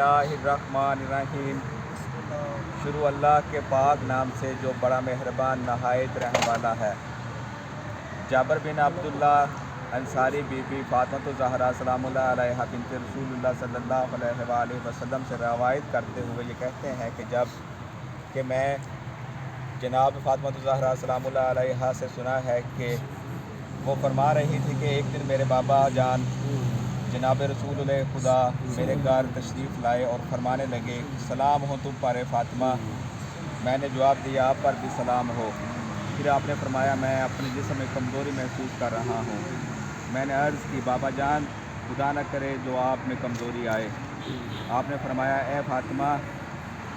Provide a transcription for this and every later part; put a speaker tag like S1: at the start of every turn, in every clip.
S1: बिस्मिल्लाहिर्रहमानिर्रहीम। शुरू अल्लाह के पाक नाम से जो बड़ा मेहरबान नहायत रहम वाला है। जाबिर बिन अब्दुल्लाह अंसारी बीबी फातिमा ज़हरा सलामुल्लाह अलैहा बिन्त रसूलुल्लाह सल्लल्लाहु अलैहि वसल्लम से रवायत करते हुए ये कहते हैं कि मैं जनाब फातिमा ज़हरा सलामुल्लाह अलैहा से सुना है कि वो फरमा रही थी कि एक दिन मेरे बाबा जान जनाब रसूल खुदा मेरे घर तशरीफ़ लाए और फरमाने लगे, सलाम हो तुम पर फातिमा। मैंने जवाब दिया, आप पर भी सलाम हो। फिर आपने फरमाया, मैं अपने जिस्म में कमज़ोरी महसूस कर रहा हूँ। मैंने अर्ज़ की, बाबा जान खुदा न करे जो आप में कमज़ोरी आए। आपने फरमाया, ए फातिमा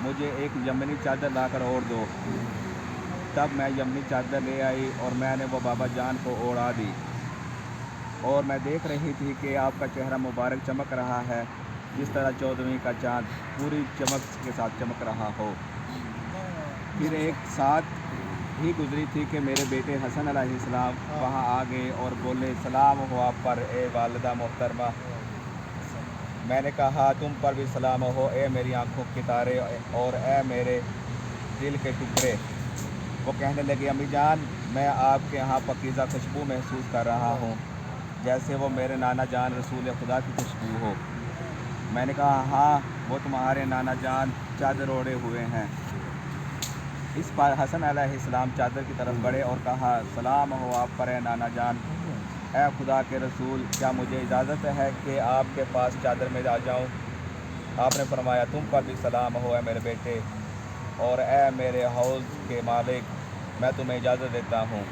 S1: मुझे एक यमनी चादर लाकर ओढ़ दो। तब मैं यमनी चादर ले आई और मैंने वो बाबा जान को ओढ़ा दी और मैं देख रही थी कि आपका चेहरा मुबारक चमक रहा है जिस तरह 14वीं का चाँद पूरी चमक के साथ चमक रहा हो। फिर एक साथ ही गुजरी थी कि मेरे बेटे हसन अलैहिस्सलाम वहाँ आ गए और बोले, सलाम हो आप पर ए वालिदा मोहतरमा। मैंने कहा, तुम पर भी सलाम हो ए मेरी आँखों के तारे और ए मेरे दिल के टुकड़े। वो कहने लगे, अम्मी जान मैं आपके यहाँ पकीज़ा खुशबू महसूस कर रहा हूँ जैसे वो मेरे नाना जान रसूल खुदा की खुशबू हो। मैंने कहा, हाँ वो तुम्हारे नाना जान चादर ओढ़े हुए हैं। इस पर हसन अलैहिस्सलाम चादर की तरफ बढ़े और कहा, सलाम हो आप पर ए नाना जान। ए खुदा के रसूल, क्या मुझे इजाज़त है कि आपके पास चादर में आ जाऊँ? आपने फरमाया, तुम पर भी सलाम हो ए मेरे बेटे और ए मेरे हौज़ के मालिक, मैं तुम्हें इजाज़त देता हूँ।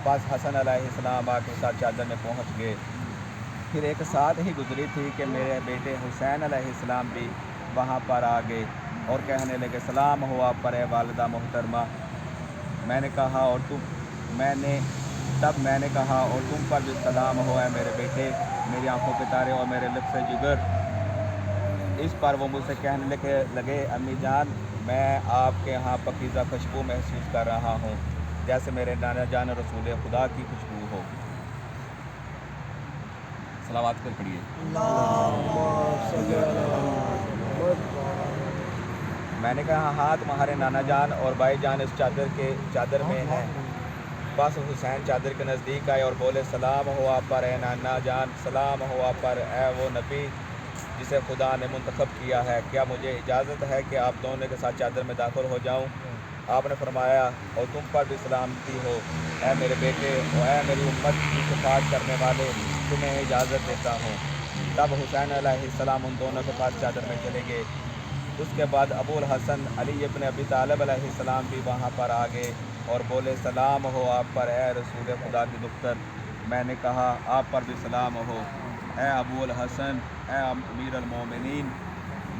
S1: बस हसन अलैहिस्सलाम आके साथ चादर में पहुँच गए। फिर एक साथ ही गुजरी थी कि मेरे बेटे हुसैन अलैहिस्सलाम भी वहाँ पर आ गए और कहने लगे, सलाम हो आप पर ए वालिदा मोहतरमा। मैंने कहा, और तुम पर भी सलाम हो ए मेरे बेटे, मेरी आंखों के तारे और मेरे लिप्स से जिगर। इस पर वो मुझसे कहने लगे, अम्मी जान मैं आपके यहाँ पकीज़ा खुशबू महसूस कर रहा हूँ जैसे मेरे नाना जान रसूल खुदा की खुशबू हो। सलावत कर पढ़िए। मैंने कहा, हाँ तुम्हारे नाना जान और भाई जान इस चादर में हैं। बस हुसैन चादर के नज़दीक आए और बोले, सलाम हो आप पर ए नाना जान, सलाम हो आप पर ए वो नबी जिसे खुदा ने मुंतखब किया है। क्या मुझे इजाज़त है कि आप दोनों के साथ चादर में दाखिल हो जाऊं? आपने फरमाया, और तुम पर भी सलामती हो ए मेरे बेटे और ए मेरी उम्मत की शिफात करने वाले, तुम्हें इजाज़त देता हूँ। तब हुसैन अलैहिस्सलाम उन दोनों के पास चादर में चले गए। उसके बाद अबुल हसन अली इब्न अबी तालिब अलैहिस्सलाम भी वहाँ पर आ गए और बोले, सलाम हो आप पर ए रसूल खुदा की दुख्तर। मैंने कहा, आप पर भी सलाम हो ए अबुल हसन ए अमीर अल मोमिनीन।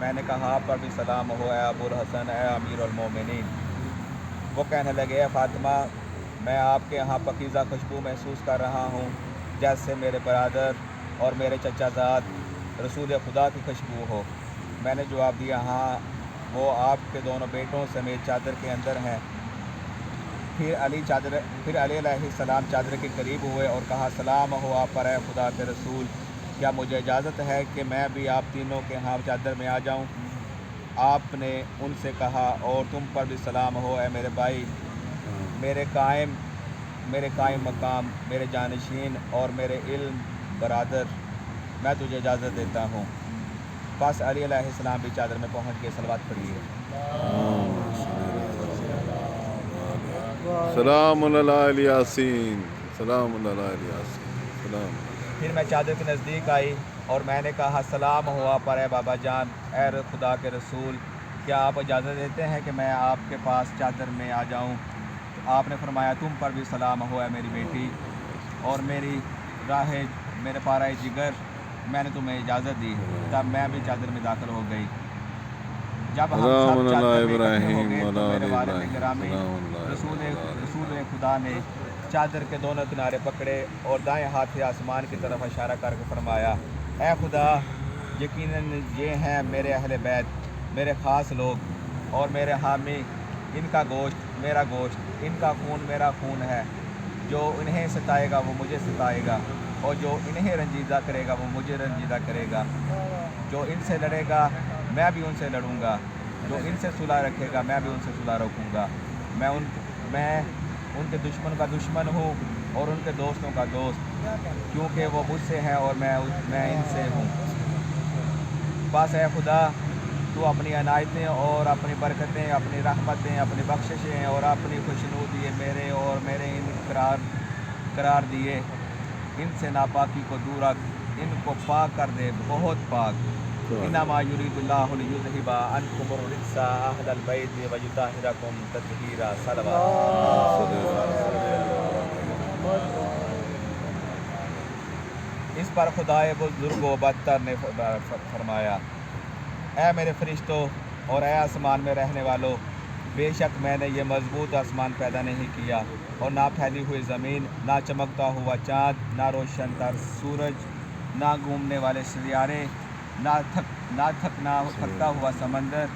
S1: मैंने कहा, आप पर भी सलाम हो ए अबुल हसन ए अमीर अल मोमिनीन। वो कहने लगे, ए फातिमा मैं आपके यहाँ पकीज़ा खुशबू महसूस कर रहा हूँ जैसे मेरे बरादर और मेरे चचाजाद रसूल खुदा की खुशबू हो। मैंने जवाब दिया, हाँ वो आपके दोनों बेटों समेत चादर के अंदर हैं। फिर अली अलैहिस्सलाम चादर के करीब हुए और कहा, सलाम हो आप पर ए खुदा के रसूल, क्या मुझे इजाज़त है कि मैं भी आप तीनों के यहाँ चादर में आ जाऊँ? आपने उनसे कहा, और तुम पर भी सलाम हो ए मेरे भाई, मेरे कायम मकाम, मेरे जानशीन और मेरे इल्म बरादर, मैं तुझे इजाज़त देता हूँ। बस अली अलैहिस्सलाम भी चादर में पहुँच गए। सलवात पढ़िए।
S2: सलामुन अला यासीन, सलामुन अला यासीन, सलाम।
S1: फिर मैं चादर के नज़दीक आई और मैंने कहा, सलाम हो आप पर ए बाबा जान, ए खुदा के रसूल, क्या आप इजाज़त देते हैं कि मैं आपके पास चादर में आ जाऊं? तो आपने फरमाया, तुम पर भी सलाम हो ए मेरी बेटी और मेरे पारा जिगर, मैंने तुम्हें इजाज़त दी। तब मैं भी चादर में दाखिल हो गई। जब हम सब चादर में इकट्ठे हो गए तो मेरे वालिद गिरामी रसूल खुदा ने चादर के दोनों किनारे पकड़े और दाएं हाथ से आसमान की तरफ इशारा करके फरमाया, ए खुदा यकीनन ये हैं मेरे अहले बैत, मेरे ख़ास लोग और मेरे हामी, इनका गोश्त मेरा गोश्त, इनका खून मेरा खून है। जो इन्हें सताएगा वो मुझे सताएगा और जो इन्हें रंजीदा करेगा वो मुझे रंजीदा करेगा। जो इनसे लड़ेगा मैं भी उनसे लड़ूंगा, जो इनसे सुलह रखेगा मैं भी उनसे सुलह रखूंगा। मैं उनके दुश्मन का दुश्मन हूँ और उनके दोस्तों का दोस्त, क्योंकि वो मुझसे हैं और मैं इनसे हूँ। बस ए खुदा, तो अपनी अनायतें और अपनी बरकतें, अपनी रहमतें, अपनी बख्शिशें और अपनी खुशनुदी मेरे और मेरे इन करार दिए, इनसे नापाकी को दूर रख, इनको पाक कर दे, बहुत पाक। इन्नमा युरीदुल्लाहु लियुज़हिबा अन्कुमुर रिज्सा अहलल बैति व युताहिरकुम तत्हीरा। इस पर खुदाए बुजुर्ग व बदतर ने फरमाया, ऐ मेरे फरिश्तों और ऐ आसमान में रहने वालों, बेशक मैंने ये मजबूत आसमान पैदा नहीं किया और ना फैली हुई ज़मीन, ना चमकता हुआ चाँद, ना रोशन तर सूरज, ना घूमने वाले सियारे, ना थकता हुआ समंदर,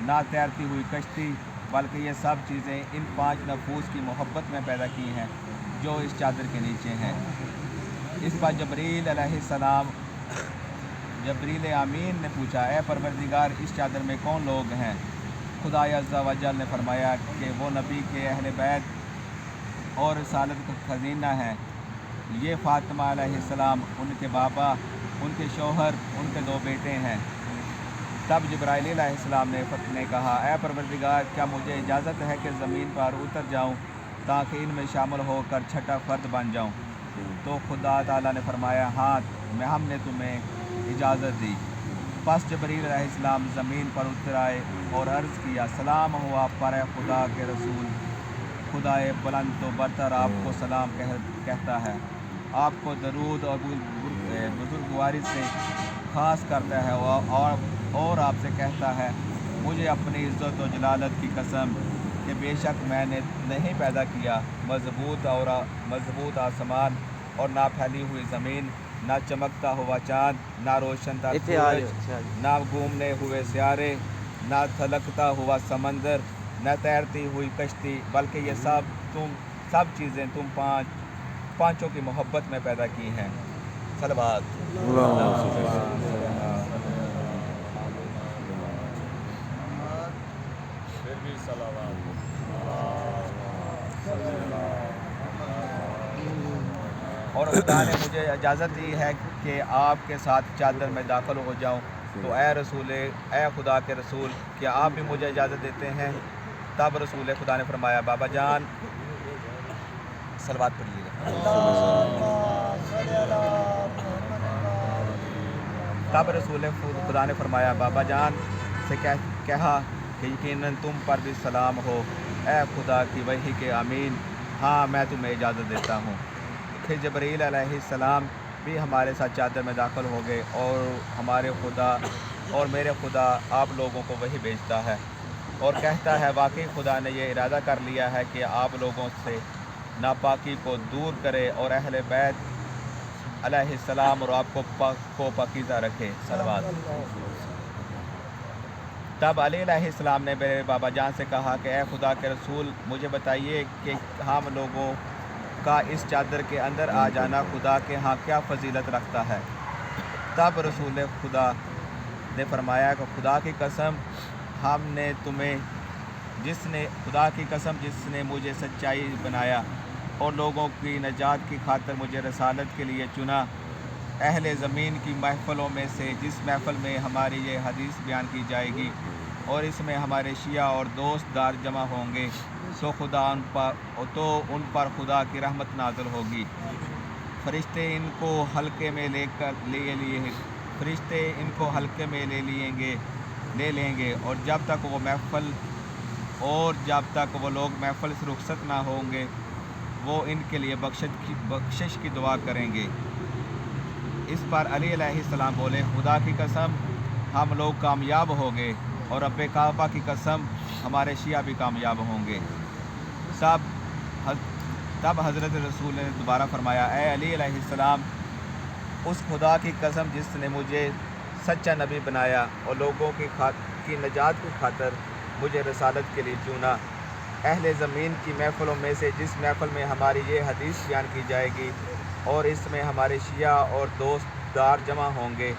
S1: ना तैरती हुई कश्ती, बल्कि ये सब चीज़ें इन 5 नफूस की मोहब्बत में पैदा की हैं जो इस चादर के नीचे हैं। इस पर जबरील अमीन ने पूछा, ए परवरदिगार, इस चादर में कौन लोग हैं? खुदा अज़्ज़ा व जल ने फरमाया कि वो नबी के अहले बैत और रिसालत का खजीना है। ये फ़ातिमा अलैहिस्सलाम, उनके बाबा, उनके शौहर, उनके 2 बेटे हैं। तब जिब्राइल अलैहिस्सलाम ने कहा, ए परवरदिगार, क्या मुझे इजाज़त है कि ज़मीन पर उतर जाऊं ताकि इनमें शामिल होकर छठा फ़र्द बन जाऊं? तो खुदा ताला ने फरमाया, हाँ, हमने तुम्हें इजाज़त दी। बस जबरील अलैहिस्सलाम ज़मीन पर उतर आए और अर्ज़ किया, सलाम हुआ पर खुदा के रसूल, खुदाए बुलंद तो बरतर आपको सलाम कहता है, आपको दरूद और बुजुर्गवारी से ख़ास करता है और आपसे कहता है, मुझे अपनी इज़्ज़त और जलालत की कसम कि बेशक मैंने नहीं पैदा किया मज़बूत आसमान और ना फैली हुई ज़मीन, ना चमकता हुआ चाँद, ना रोशन तर सूरज, ना घूमने हुए सियारे, ना थलकता हुआ समंदर, न तैरती हुई कश्ती, बल्कि ये सब चीज़ें तुम पाँचों की मोहब्बत में पैदा की हैं। सलवात। और खुदा ने मुझे इजाज़त दी है कि आपके साथ चादर में दाखिल हो जाऊं, तो ए खुदा के रसूल, क्या आप भी मुझे इजाज़त देते हैं? तब रसूल खुदा ने फरमाया, बाबा जान, सलवात पढ़िएगा। तब रसूल खुदा ने फरमाया, बाबा जान से कहा कि यकीनन तुम पर भी सलाम हो, ए खुदा की वही के अमीन, हाँ मैं तुम्हें इजाज़त देता हूँ। फिर जबरील अलैहिस्सलाम भी हमारे साथ चादर में दाखिल हो गए और हमारे खुदा और मेरे खुदा आप लोगों को वही भेजता है और कहता है, वाकई खुदा ने ये इरादा कर लिया है कि आप लोगों से नापाकी को दूर करे और अहले बैत अलैहिस्सलाम और आपको पाकीज़ा रखे। सलवात। तब अली अलैहिस्सलाम ने मेरे बाबा जान से कहा कि ए खुदा के रसूल, मुझे बताइए कि हम लोगों का इस चादर के अंदर आ जाना खुदा के यहाँ क्या फजीलत रखता है? तब रसूल खुदा ने फरमाया कि खुदा की कसम जिसने मुझे सच्चाई बनाया और लोगों की नजात की खातिर मुझे रसालत के लिए चुना, अहले ज़मीन की महफ़लों में से जिस महफ़ल में हमारी ये हदीस बयान की जाएगी और इसमें हमारे शिया और दोस्त दार जमा होंगे, सो उन पर खुदा की रहमत नाज़िल होगी। फरिश्ते इनको हल्के में ले लेंगे और जब तक वो लोग महफ़ल से रुखसत ना होंगे, वो इनके लिए बख्शिश की दुआ करेंगे। इस पर अली अलैहिस्सलाम बोले, खुदा की कसम, हम लोग कामयाब हो गए और रब्बे काबा की कसम, हमारे शिया भी कामयाब होंगे। तब हज़रत रसूल ने दोबारा फरमाया, ए अली अलैहिस्सलाम, उस खुदा की कसम जिसने मुझे सच्चा नबी बनाया और लोगों की नजात की खातिर मुझे रसालत के लिए चुना, अहले ज़मीन की महफ़लों में से जिस महफ़ल में हमारी ये हदीस बयान की जाएगी और इसमें हमारे शिया और दोस्त दार जमा होंगे,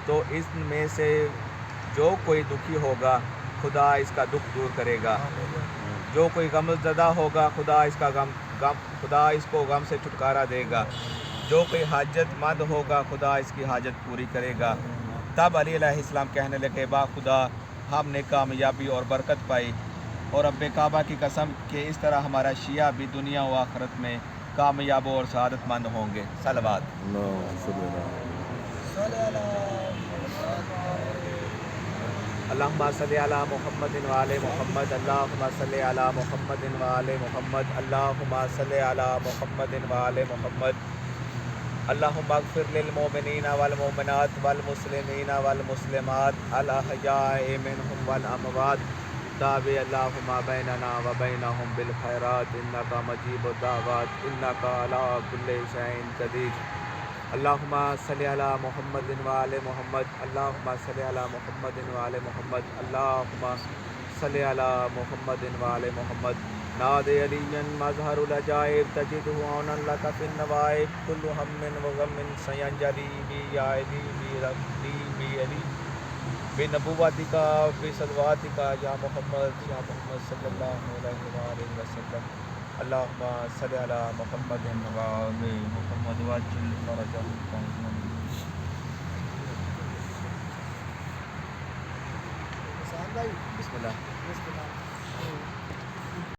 S1: तो इसमें से جو کوئی دکھی ہوگا خدا اس کا دکھ دور کرے گا، جو کوئی غم زدہ ہوگا خدا اس کو غم سے چھٹکارا دے گا، جو کوئی حاجت مند ہوگا خدا اس کی حاجت پوری کرے گا۔ تب علی علیہ السلام کہنے لگے با خدا ہم نے کامیابی اور برکت پائی، اور رب کعبہ کی قسم کہ اس طرح ہمارا شیعہ بھی دنیا و آخرت میں کامیاب اور سعادت مند ہوں گے۔ صلوات۔
S2: اللهم صل على
S1: اللہم صلی علی محمد وآل محمد، اللہم صلی علی محمد وآل محمد، اللہم صلی علی محمد وآل محمد، اللہم اغفر للمؤمنین والمؤمنات والمسلمین والمسلمات الاحیاء منہم والاموات، تابع اللہم بیننا وبینہم بالخیرات انکا مجیب الدعوات انکا علی کل شیء قدیر۔ اللہم صلی علی محمد وآل محمد، اللہم صلی علی محمد وآل محمد، اللہم صلی علی محمد وآل محمد۔ نادی علی مظہر العجائب تجدہ عونا لک فی النوائب، کل ہم وغم سینجلی بی یا علی بی علی بنبوتک بصلواتک یا محمد صلی اللہ علیہ وآلہ وسلم۔ اللہم صلی علی محمد وآل محمد وعجل فرجهم۔ بسم اللہ۔